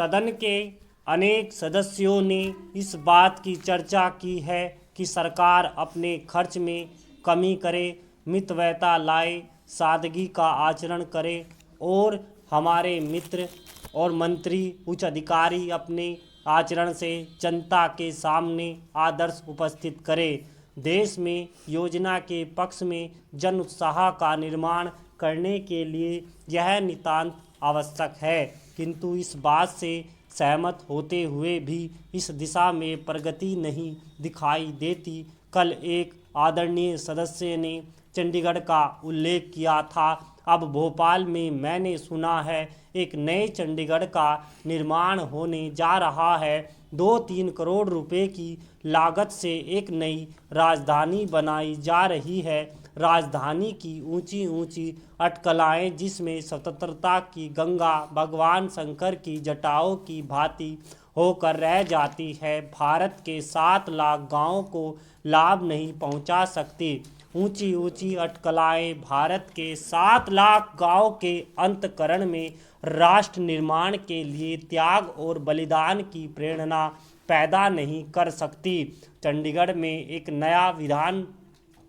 सदन के अनेक सदस्यों ने इस बात की चर्चा की है कि सरकार अपने खर्च में कमी करे, मितव्ययता लाए, सादगी का आचरण करे और हमारे मित्र और मंत्री उच्च अधिकारी अपने आचरण से जनता के सामने आदर्श उपस्थित करे। देश में योजना के पक्ष में जन उत्साह का निर्माण करने के लिए यह नितांत आवश्यक है, किंतु इस बात से सहमत होते हुए भी इस दिशा में प्रगति नहीं दिखाई देती। कल एक आदरणीय सदस्य ने चंडीगढ़ का उल्लेख किया था। अब भोपाल में मैंने सुना है एक नए चंडीगढ़ का निर्माण होने जा रहा है। 2-3 करोड़ रुपए की लागत से एक नई राजधानी बनाई जा रही है। राजधानी की ऊंची ऊंची अटकलाएं, जिसमें स्वतंत्रता की गंगा भगवान शंकर की जटाओं की भांति होकर रह जाती है, भारत के 7 लाख गांवों को लाभ नहीं पहुंचा सकती। ऊंची ऊंची अटकलाएं भारत के 7 लाख गांव के अंतकरण में राष्ट्र निर्माण के लिए त्याग और बलिदान की प्रेरणा पैदा नहीं कर सकती। चंडीगढ़ में एक नया विधान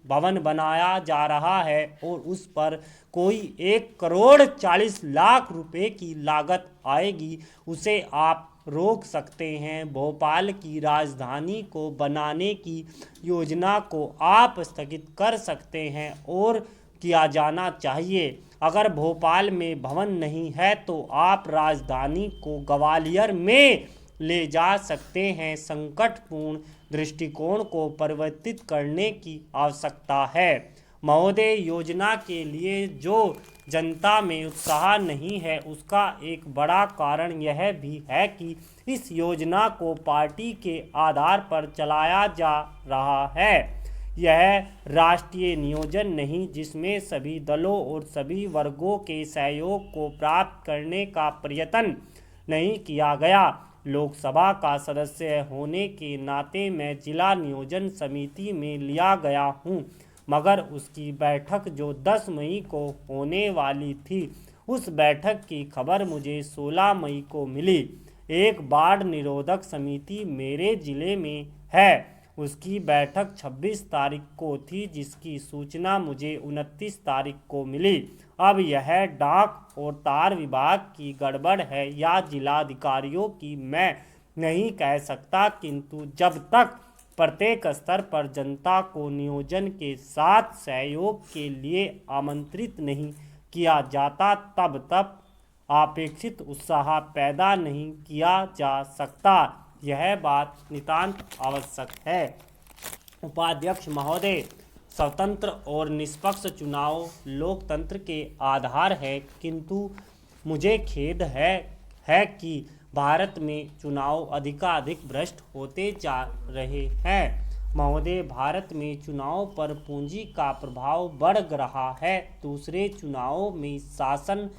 भवन बनाया जा रहा है और उस पर कोई 1,40,00,000 रुपए की लागत आएगी। उसे आप रोक सकते हैं। भोपाल की राजधानी को बनाने की योजना को आप स्थगित कर सकते हैं और किया जाना चाहिए। अगर भोपाल में भवन नहीं है तो आप राजधानी को ग्वालियर में ले जा सकते हैं। संकटपूर्ण दृष्टिकोण को परिवर्तित करने की आवश्यकता है। महोदय, योजना के लिए जो जनता में उत्साह नहीं है उसका एक बड़ा कारण यह भी है कि इस योजना को पार्टी के आधार पर चलाया जा रहा है। यह राष्ट्रीय नियोजन नहीं, जिसमें सभी दलों और सभी वर्गों के सहयोग को प्राप्त करने का प्रयत्न नहीं किया गया। लोकसभा का सदस्य होने के नाते मैं जिला नियोजन समिति में लिया गया हूं, मगर उसकी बैठक जो 10 मई को होने वाली थी, उस बैठक की खबर मुझे 16 मई को मिली। एक बाढ़ निरोधक समिति मेरे जिले में है, उसकी बैठक 26 तारीख को थी, जिसकी सूचना मुझे 29 तारीख को मिली। अब यह डाक और तार विभाग की गड़बड़ है या जिलाधिकारियों की, मैं नहीं कह सकता, किंतु जब तक प्रत्येक स्तर पर जनता को नियोजन के साथ सहयोग के लिए आमंत्रित नहीं किया जाता, तब तक अपेक्षित उत्साह पैदा नहीं किया जा सकता। यह बात नितांत आवश्यक है। उपाध्यक्ष महोदय, स्वतंत्र और निष्पक्ष चुनाव लोकतंत्र के आधार है, किंतु मुझे खेद है कि भारत में चुनाव अधिकाधिक भ्रष्ट होते जा रहे हैं। महोदय, भारत में चुनाव पर पूंजी का प्रभाव बढ़ रहा है। दूसरे चुनावों में शासन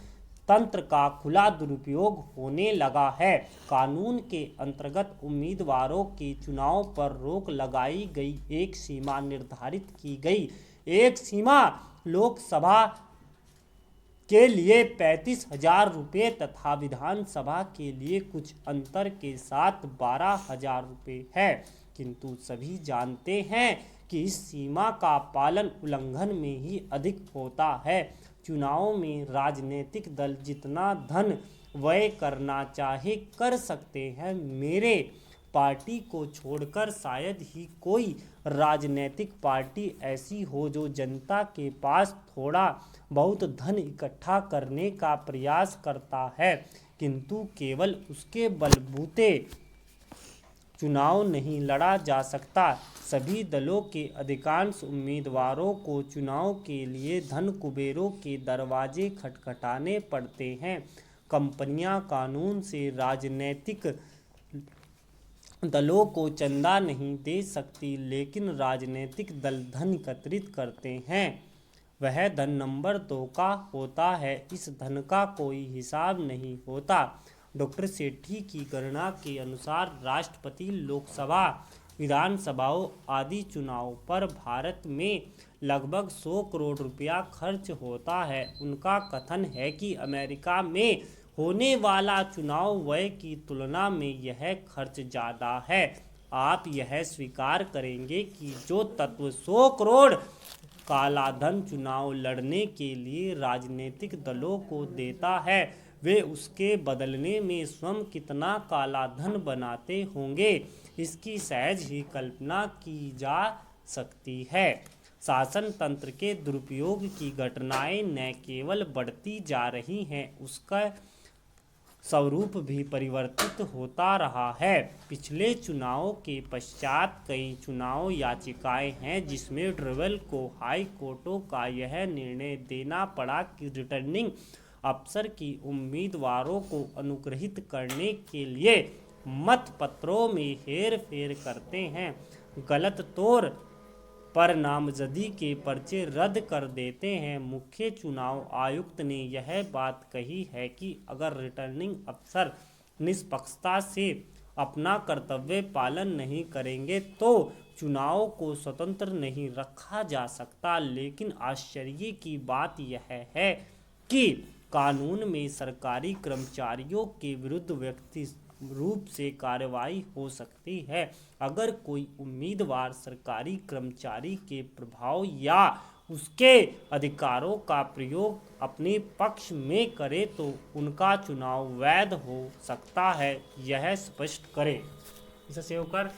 तंत्र का खुला दुरुपयोग होने लगा है। कानून के अंतर्गत उम्मीदवारों के चुनाव पर रोक लगाई गई, एक सीमा निर्धारित की गई। एक सीमा लोकसभा के लिए 35,000 रुपये तथा विधानसभा के लिए कुछ अंतर के साथ 12,000 रुपये है, किंतु सभी जानते हैं कि इस सीमा का पालन उल्लंघन में ही अधिक होता है। चुनाव में राजनीतिक दल जितना धन व्यय करना चाहे कर सकते हैं। मेरे पार्टी को छोड़कर शायद ही कोई राजनीतिक पार्टी ऐसी हो जो जनता के पास थोड़ा बहुत धन इकट्ठा करने का प्रयास करता है, किंतु केवल उसके बलबूते चुनाव नहीं लड़ा जा सकता। सभी दलों के अधिकांश उम्मीदवारों को चुनाव के लिए धन कुबेरों के दरवाजे खटखटाने पड़ते हैं। कंपनियां कानून से राजनीतिक दलों को चंदा नहीं दे सकती, लेकिन राजनीतिक दल धन एकत्रित करते हैं। वह धन नंबर 2 का होता है। इस धन का कोई हिसाब नहीं होता। डॉक्टर सेठी की गणना के अनुसार राष्ट्रपति, लोकसभा, विधानसभाओं आदि चुनाव पर भारत में लगभग 100 करोड़ रुपया खर्च होता है। उनका कथन है कि अमेरिका में होने वाला चुनाव व्यय की तुलना में यह खर्च ज़्यादा है। आप यह स्वीकार करेंगे कि जो तत्व 100 करोड़ कालाधन चुनाव लड़ने के लिए राजनीतिक दलों को देता है, वे उसके बदलने में स्वयं कितना कालाधन बनाते होंगे, इसकी सहज ही कल्पना की जा सकती है। शासन तंत्र के दुरुपयोग की घटनाएं न केवल बढ़ती जा रही हैं, उसका स्वरूप भी परिवर्तित होता रहा है। पिछले चुनावों के पश्चात कई चुनाव याचिकाएं हैं जिसमें ट्रिब्यूनल को हाई कोर्टों का यह निर्णय देना पड़ा कि रिटर्निंग अफसर की उम्मीदवारों को अनुग्रहित करने के लिए मत पत्रों में हेर फेर करते हैं, गलत तौर पर नामजदगी के पर्चे रद्द कर देते हैं। मुख्य चुनाव आयुक्त ने यह बात कही है कि अगर रिटर्निंग अफसर निष्पक्षता से अपना कर्तव्य पालन नहीं करेंगे तो चुनाव को स्वतंत्र नहीं रखा जा सकता। लेकिन आश्चर्य की बात यह है कि कानून में सरकारी कर्मचारियों के विरुद्ध व्यक्ति रूप से कार्रवाई हो सकती है। अगर कोई उम्मीदवार सरकारी कर्मचारी के प्रभाव या उसके अधिकारों का प्रयोग अपने पक्ष में करे तो उनका चुनाव वैध हो सकता है, यह स्पष्ट करे। इसे सेव कर।